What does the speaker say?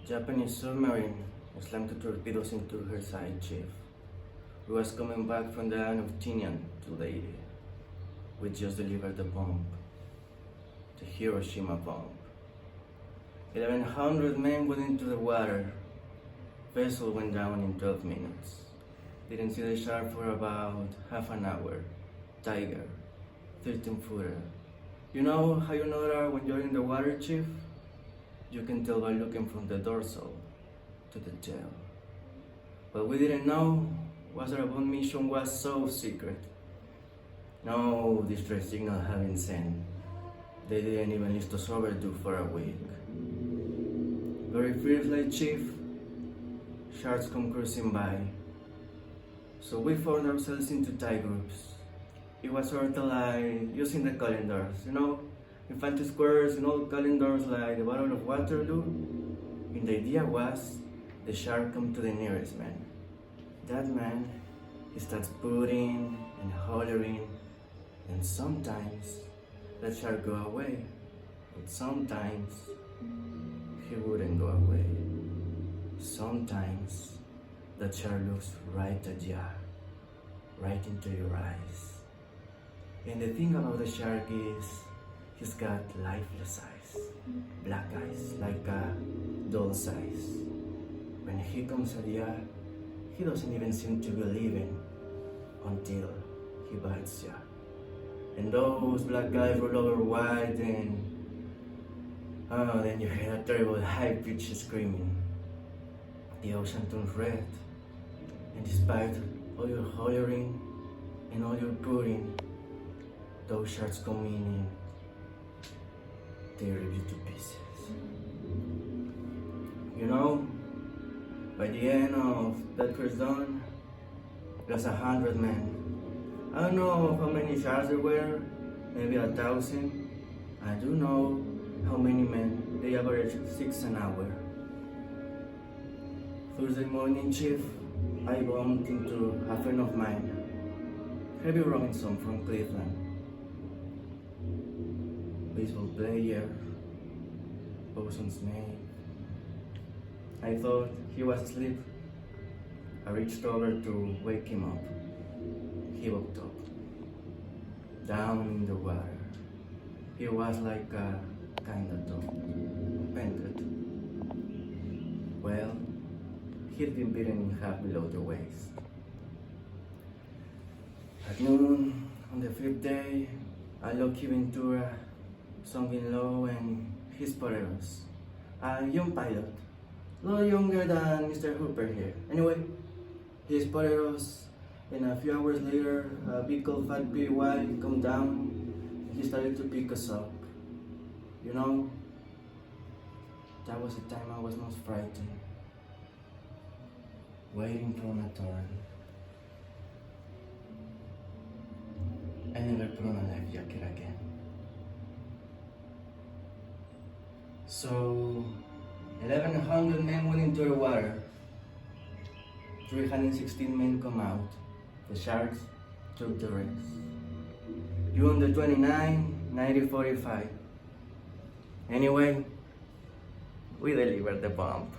Japanese submarine slammed torpedoes into her side, Chief. We was coming back from the land of Tinian to Lady. We just delivered the bomb. The Hiroshima bomb. 1,100 men went into the water. Vessel went down in 12 minutes. Didn't see the shark for about half an hour. Tiger, 13-footer. You know how you know that when you're in the water, Chief? You can tell by looking from the dorsal to the tail. What we didn't know was that our bomb mission was so secret. No distress signal had been sent. They didn't even list us overdue for a week. Very fiercely, Chief, sharks come cruising by. So we found ourselves into tie groups. It was sort of like using the calendars, Infantry squares and old calendars like the Battle of Waterloo. And the idea was the shark come to the nearest man. That man, he starts booting and hollering, and sometimes that shark go away, but sometimes he wouldn't go away. Sometimes that shark looks right at you, right into your eyes. And the thing about the shark is, he's got lifeless eyes, black eyes, like a doll's eyes. When he comes at you, he doesn't even seem to be living until he bites you. And those black eyes roll over wide, and then you hear a terrible high-pitched screaming. The ocean turns red, and despite all your hollering and all your purring, those sharks come in and they rip you to pieces. By the end of that first dawn, there's 100 men. I don't know how many sharks there were, maybe 1,000. I do know how many men, they average 6 an hour. Thursday morning, Chief, I bumped into a friend of mine, Heavy Robinson from Cleveland. Baseball player, Boston's mate. I thought he was asleep. I reached over to wake him up. He woke up, down in the water. He was like a kind of dog, pendant. Well, he'd been beaten in half below the waist. At noon, on the 5th day, I Lucky Ventura sunk in low and he spotted us. A young pilot, a little younger than Mr. Hooper here. Anyway, he spotted us, and a few hours later, a big old fat PY come down and he started to pick us up. That was the time I was most frightened. Waiting for my turn. I never put on a life jacket again. So, 1,100 men went into the water. 316 men come out. The sharks took the rest. June the 29, 1945. Anyway, we delivered the bomb.